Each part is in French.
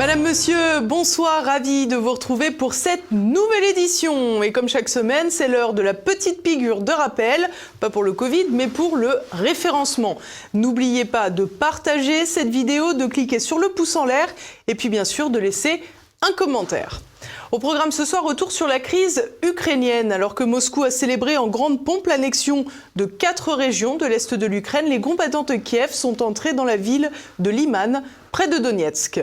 Madame, monsieur, bonsoir, ravi de vous retrouver pour cette nouvelle édition. Et comme chaque semaine, c'est l'heure de la petite piqûre de rappel, pas pour le Covid, mais pour le référencement. N'oubliez pas de partager cette vidéo, de cliquer sur le pouce en l'air et puis bien sûr de laisser un commentaire. Au programme ce soir, retour sur la crise ukrainienne. Alors que Moscou a célébré en grande pompe l'annexion de 4 régions de l'est de l'Ukraine, les combattants de Kiev sont entrés dans la ville de Liman, près de Donetsk.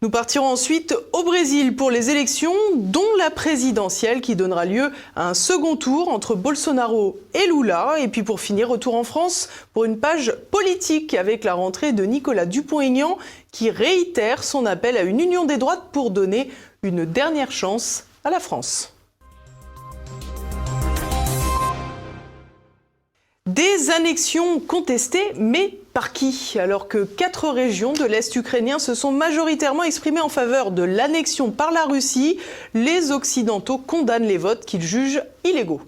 Nous partirons ensuite au Brésil pour les élections, dont la présidentielle qui donnera lieu à un second tour entre Bolsonaro et Lula. Et puis pour finir, retour en France pour une page politique avec la rentrée de Nicolas Dupont-Aignan qui réitère son appel à une union des droites pour donner une dernière chance à la France. Des annexions contestées, mais par qui? Alors que 4 régions de l'Est ukrainien se sont majoritairement exprimées en faveur de l'annexion par la Russie, les Occidentaux condamnent les votes qu'ils jugent illégaux.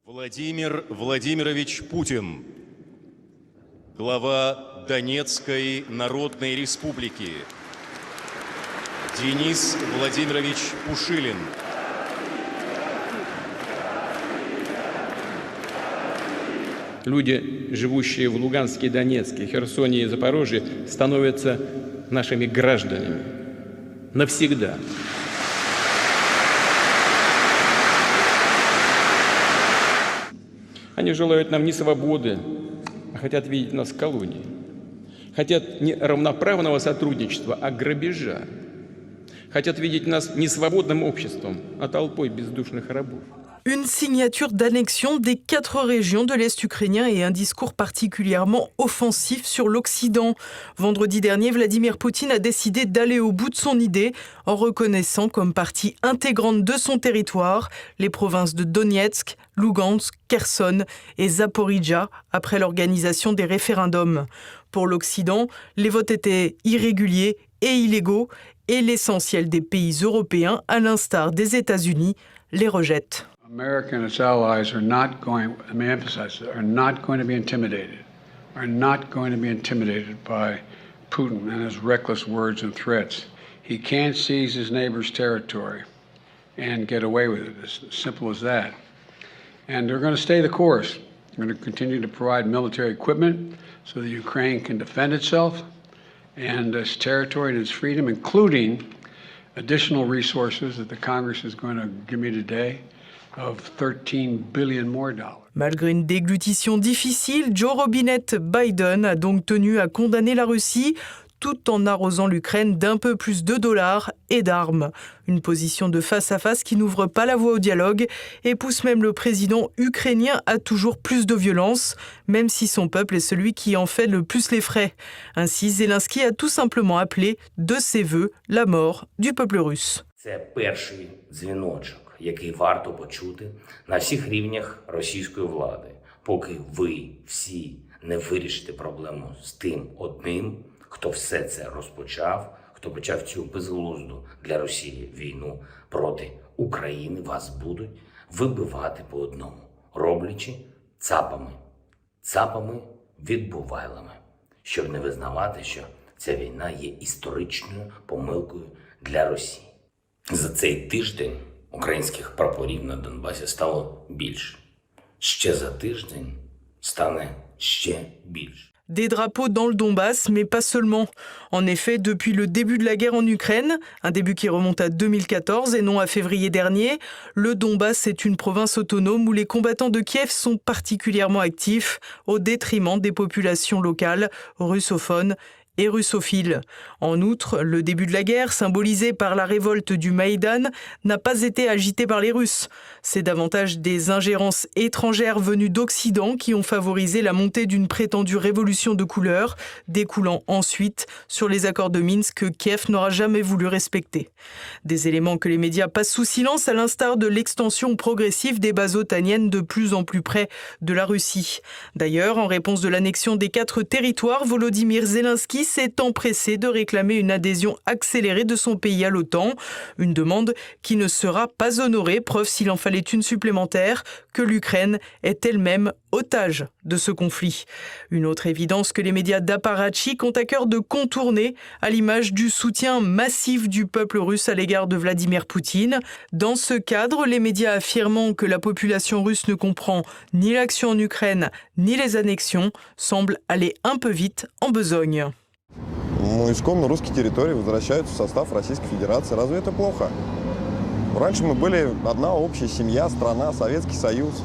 Владимир Владимирович Путин, глава Донецкой Народной Республики. Денис Владимирович Пушилин. Люди, живущие в Луганске, Донецке, Херсоне и Запорожье, становятся нашими гражданами навсегда. Они желают нам не свободы, а хотят видеть нас в колонии. Хотят не равноправного сотрудничества, а грабежа. Хотят видеть нас не свободным обществом, а толпой бездушных рабов. Une signature d'annexion des 4 régions de l'Est ukrainien et un discours particulièrement offensif sur l'Occident. Vendredi dernier, Vladimir Poutine a décidé d'aller au bout de son idée en reconnaissant comme partie intégrante de son territoire les provinces de Donetsk, Lugansk, Kherson et Zaporijjia après l'organisation des référendums. Pour l'Occident, les votes étaient irréguliers et illégaux et l'essentiel des pays européens, à l'instar des États-Unis, les rejettent. America and its allies are not going, let me emphasize, are not going to be intimidated by Putin and his reckless words and threats. He can't seize his neighbor's territory and get away with it. It's as simple as that. And they're going to stay the course. They're going to continue to provide military equipment so that Ukraine can defend itself and its territory and its freedom, including additional resources that the Congress is going to give me today. Of $13 billion more. Malgré une déglutition difficile, Joe Robinette Biden a donc tenu à condamner la Russie tout en arrosant l'Ukraine d'un peu plus de dollars et d'armes. Une position de face à face qui n'ouvre pas la voie au dialogue et pousse même le président ukrainien à toujours plus de violence, même si son peuple est celui qui en fait le plus les frais. Ainsi, Zelensky a tout simplement appelé de ses vœux la mort du peuple russe. Який варто почути на всіх рівнях російської влади, поки ви всі не вирішите проблему з тим одним, хто все це розпочав, хто почав цю безглузду для Росії війну проти України, вас будуть вибивати по одному, роблячи цапами відбувайлами, щоб не визнавати, що ця війна є історичною помилкою для Росії. За цей тиждень українських прапорів на Донбасі стало більше. Ще за тиждень стане ще більше. Des drapeaux dans le Donbass, mais pas seulement. En effet, depuis le début de la guerre en Ukraine, un début qui remonte à 2014 et non à février dernier, le Donbass est une province autonome où les combattants de Kiev sont particulièrement actifs au détriment des populations locales, russophones et russophile. En outre, le début de la guerre, symbolisé par la révolte du Maïdan, n'a pas été agité par les Russes. C'est davantage des ingérences étrangères venues d'Occident qui ont favorisé la montée d'une prétendue révolution de couleur, découlant ensuite sur les accords de Minsk que Kiev n'aura jamais voulu respecter. Des éléments que les médias passent sous silence, à l'instar de l'extension progressive des bases otaniennes de plus en plus près de la Russie. D'ailleurs, en réponse de l'annexion des 4 territoires, Volodymyr Zelensky s'est empressé de réclamer une adhésion accélérée de son pays à l'OTAN. Une demande qui ne sera pas honorée, preuve s'il en fallait une supplémentaire, que l'Ukraine est elle-même otage de ce conflit. Une autre évidence que les médias d'apparatchik ont à cœur de contourner, à l'image du soutien massif du peuple russe à l'égard de Vladimir Poutine. Dans ce cadre, les médias affirmant que la population russe ne comprend ni l'action en Ukraine, ni les annexions, semblent aller un peu vite en besogne. Исконно русские территории возвращаются в состав Российской Федерации. Разве это плохо? Раньше мы были одна общая семья, страна, Советский Союз.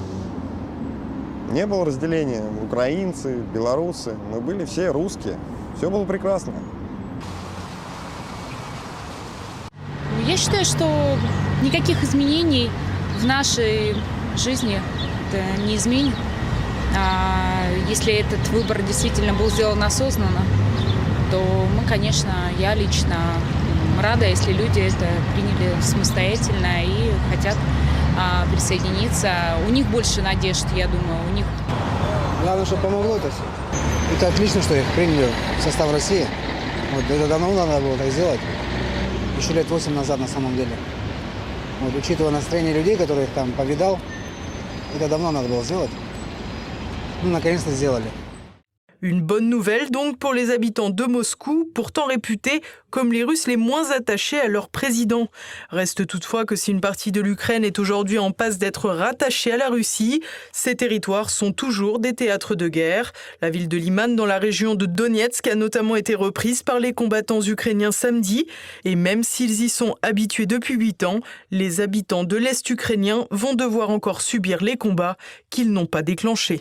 Не было разделения. Украинцы, белорусы. Мы были все русские. Все было прекрасно. Я считаю, что никаких изменений в нашей жизни это не изменит. Если этот выбор действительно был сделан осознанно, то мы, конечно, я лично рада, если люди это приняли самостоятельно и хотят присоединиться. У них больше надежд, я думаю, у них. Главное, чтобы помогло это все. Это отлично, что их приняли в состав России. Вот, это давно надо было так сделать. Еще лет 8 назад на самом деле. Вот, учитывая настроение людей, которых там повидал, это давно надо было сделать. Ну, наконец-то сделали. Une bonne nouvelle donc pour les habitants de Moscou, pourtant réputés comme les Russes les moins attachés à leur président. Reste toutefois que si une partie de l'Ukraine est aujourd'hui en passe d'être rattachée à la Russie, ces territoires sont toujours des théâtres de guerre. La ville de Liman dans la région de Donetsk a notamment été reprise par les combattants ukrainiens samedi. Et même s'ils y sont habitués depuis 8 ans, les habitants de l'Est ukrainien vont devoir encore subir les combats qu'ils n'ont pas déclenchés.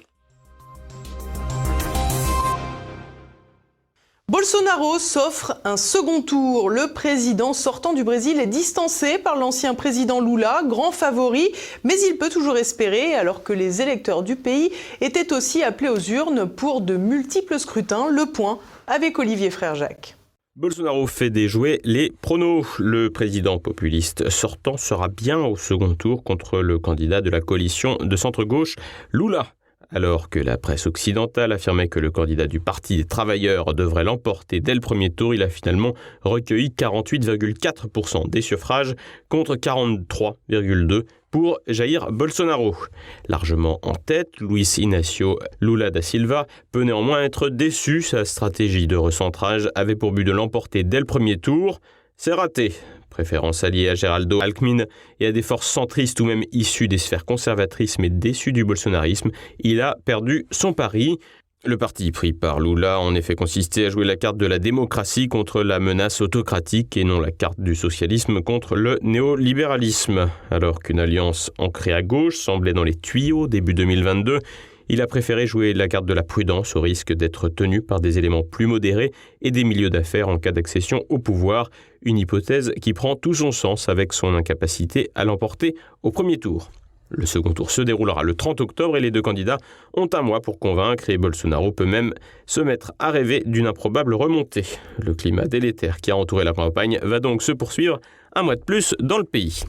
Bolsonaro s'offre un second tour. Le président sortant du Brésil est distancé par l'ancien président Lula, grand favori, mais il peut toujours espérer, alors que les électeurs du pays étaient aussi appelés aux urnes pour de multiples scrutins. Le point avec Olivier Frère-Jacques. Bolsonaro fait déjouer les pronos. Le président populiste sortant sera bien au second tour contre le candidat de la coalition de centre-gauche, Lula. Alors que la presse occidentale affirmait que le candidat du Parti des travailleurs devrait l'emporter dès le premier tour, il a finalement recueilli 48,4% des suffrages contre 43,2% pour Jair Bolsonaro. Largement en tête, Luiz Inácio Lula da Silva peut néanmoins être déçu. Sa stratégie de recentrage avait pour but de l'emporter dès le premier tour. C'est raté. Préférence alliée à Geraldo Alckmin et à des forces centristes ou même issues des sphères conservatrices mais déçues du bolsonarisme, il a perdu son pari. Le parti pris par Lula a en effet consisté à jouer la carte de la démocratie contre la menace autocratique et non la carte du socialisme contre le néolibéralisme. Alors qu'une alliance ancrée à gauche semblait dans les tuyaux début 2022, il a préféré jouer la carte de la prudence au risque d'être tenu par des éléments plus modérés et des milieux d'affaires en cas d'accession au pouvoir, une hypothèse qui prend tout son sens avec son incapacité à l'emporter au premier tour. Le second tour se déroulera le 30 octobre et les deux candidats ont un mois pour convaincre et Bolsonaro peut même se mettre à rêver d'une improbable remontée. Le climat délétère qui a entouré la campagne va donc se poursuivre un mois de plus dans le pays.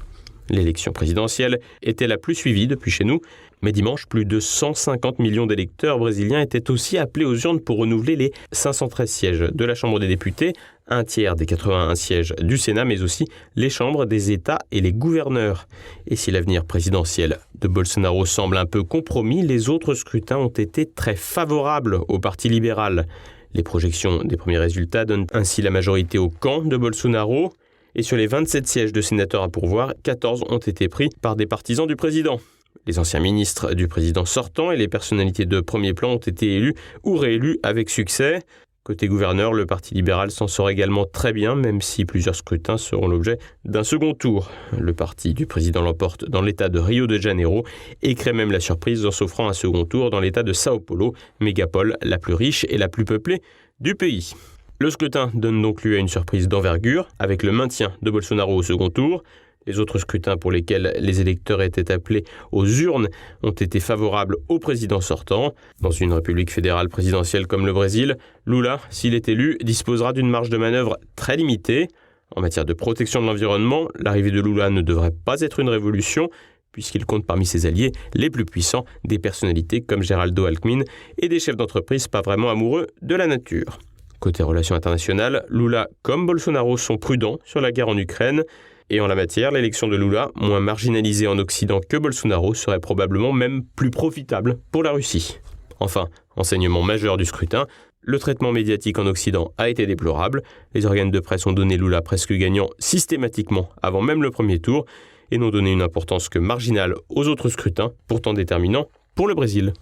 L'élection présidentielle était la plus suivie depuis chez nous, mais dimanche, plus de 150 millions d'électeurs brésiliens étaient aussi appelés aux urnes pour renouveler les 513 sièges de la Chambre des députés, un tiers des 81 sièges du Sénat, mais aussi les chambres des États et les gouverneurs. Et si l'avenir présidentiel de Bolsonaro semble un peu compromis, les autres scrutins ont été très favorables au Parti libéral. Les projections des premiers résultats donnent ainsi la majorité au camp de Bolsonaro. Et sur les 27 sièges de sénateurs à pourvoir, 14 ont été pris par des partisans du président. Les anciens ministres du président sortant et les personnalités de premier plan ont été élus ou réélus avec succès. Côté gouverneur, le Parti libéral s'en sort également très bien, même si plusieurs scrutins seront l'objet d'un second tour. Le parti du président l'emporte dans l'état de Rio de Janeiro et crée même la surprise en s'offrant un second tour dans l'état de Sao Paulo, mégapole la plus riche et la plus peuplée du pays. Le scrutin donne donc lieu à une surprise d'envergure, avec le maintien de Bolsonaro au second tour. Les autres scrutins pour lesquels les électeurs étaient appelés aux urnes ont été favorables au président sortant. Dans une république fédérale présidentielle comme le Brésil, Lula, s'il est élu, disposera d'une marge de manœuvre très limitée. En matière de protection de l'environnement, l'arrivée de Lula ne devrait pas être une révolution, puisqu'il compte parmi ses alliés les plus puissants, des personnalités comme Geraldo Alckmin et des chefs d'entreprise pas vraiment amoureux de la nature. Côté relations internationales, Lula comme Bolsonaro sont prudents sur la guerre en Ukraine. Et en la matière, l'élection de Lula, moins marginalisée en Occident que Bolsonaro, serait probablement même plus profitable pour la Russie. Enfin, enseignement majeur du scrutin, le traitement médiatique en Occident a été déplorable. Les organes de presse ont donné Lula presque gagnant systématiquement avant même le premier tour et n'ont donné une importance que marginale aux autres scrutins, pourtant déterminants pour le Brésil.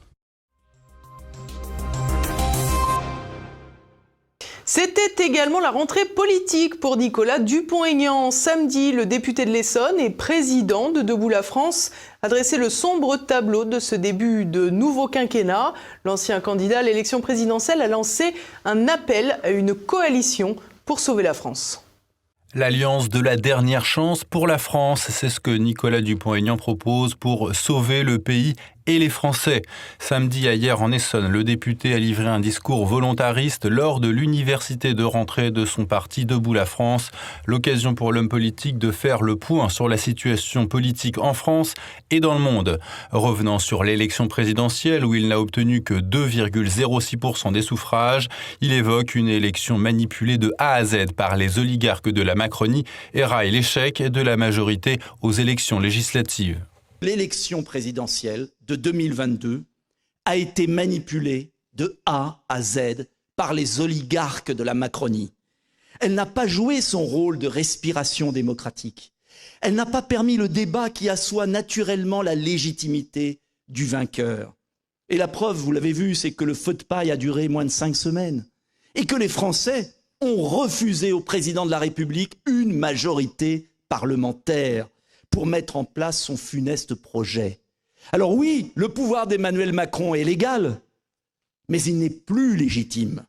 C'était également la rentrée politique pour Nicolas Dupont-Aignan. Samedi, le député de l'Essonne et président de Debout la France a dressé le sombre tableau de ce début de nouveau quinquennat. L'ancien candidat à l'élection présidentielle a lancé un appel à une coalition pour sauver la France. L'alliance de la dernière chance pour la France, c'est ce que Nicolas Dupont-Aignan propose pour sauver le pays et les Français. Samedi, hier en Essonne, le député a livré un discours volontariste lors de l'université de rentrée de son parti Debout la France. L'occasion pour l'homme politique de faire le point sur la situation politique en France et dans le monde. Revenant sur l'élection présidentielle où il n'a obtenu que 2,06% des suffrages, il évoque une élection manipulée de A à Z par les oligarques de la Macronie et raille l'échec de la majorité aux élections législatives. L'élection présidentielle de 2022 a été manipulée de A à Z par les oligarques de la Macronie. Elle n'a pas joué son rôle de respiration démocratique. Elle n'a pas permis le débat qui assoit naturellement la légitimité du vainqueur. Et la preuve, vous l'avez vu, c'est que le feu de paille a duré moins de 5 semaines et que les Français ont refusé au président de la République une majorité parlementaire pour mettre en place son funeste projet. Alors oui, le pouvoir d'Emmanuel Macron est légal, mais il n'est plus légitime.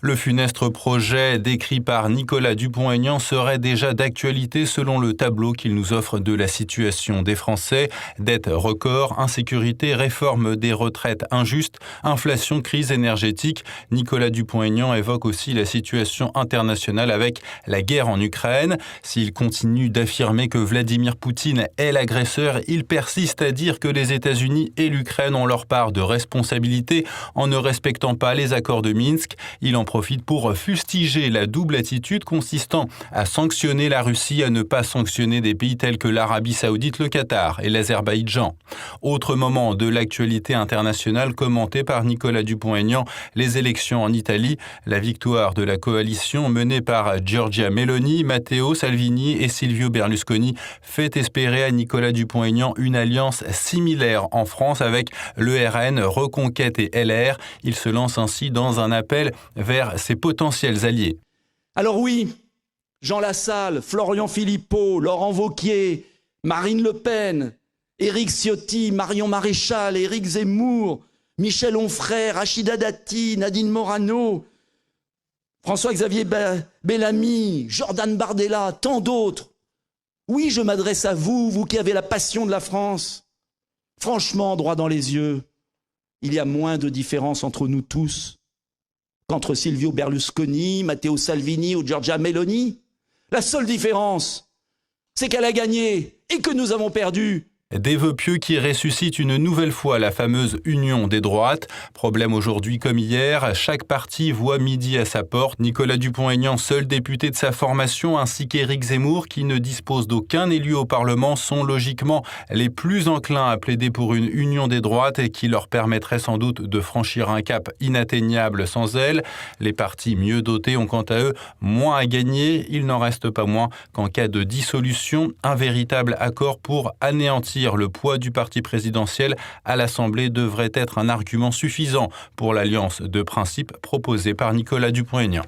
Le funeste projet décrit par Nicolas Dupont-Aignan serait déjà d'actualité selon le tableau qu'il nous offre de la situation des Français. Dette record, insécurité, réforme des retraites injuste, inflation, crise énergétique. Nicolas Dupont-Aignan évoque aussi la situation internationale avec la guerre en Ukraine. S'il continue d'affirmer que Vladimir Poutine est l'agresseur, il persiste à dire que les États-Unis et l'Ukraine ont leur part de responsabilité en ne respectant pas les accords de Minsk. Il en profite pour fustiger la double attitude consistant à sanctionner la Russie, à ne pas sanctionner des pays tels que l'Arabie Saoudite, le Qatar et l'Azerbaïdjan. Autre moment de l'actualité internationale commenté par Nicolas Dupont-Aignan, les élections en Italie, la victoire de la coalition menée par Giorgia Meloni, Matteo Salvini et Silvio Berlusconi fait espérer à Nicolas Dupont-Aignan une alliance similaire en France avec le RN, Reconquête et LR. Il se lance ainsi dans un appel vers ses potentiels alliés. Alors oui, Jean Lassalle, Florian Philippot, Laurent Wauquiez, Marine Le Pen, Éric Ciotti, Marion Maréchal, Éric Zemmour, Michel Onfray, Rachida Dati, Nadine Morano, François-Xavier Bellamy, Jordan Bardella, tant d'autres. Oui, je m'adresse à vous, vous qui avez la passion de la France. Franchement, droit dans les yeux, il y a moins de différence entre nous tous qu'entre Silvio Berlusconi, Matteo Salvini ou Giorgia Meloni. La seule différence, c'est qu'elle a gagné et que nous avons perdu. Des vœux pieux qui ressuscitent une nouvelle fois la fameuse union des droites. Problème aujourd'hui comme hier, chaque parti voit midi à sa porte. Nicolas Dupont-Aignan, seul député de sa formation, ainsi qu'Éric Zemmour, qui ne dispose d'aucun élu au Parlement, sont logiquement les plus enclins à plaider pour une union des droites et qui leur permettrait sans doute de franchir un cap inatteignable sans elle. Les partis mieux dotés ont quant à eux moins à gagner. Il n'en reste pas moins qu'en cas de dissolution, un véritable accord pour anéantir le poids du parti présidentiel à l'Assemblée devrait être un argument suffisant pour l'alliance de principe proposée par Nicolas Dupont-Aignan.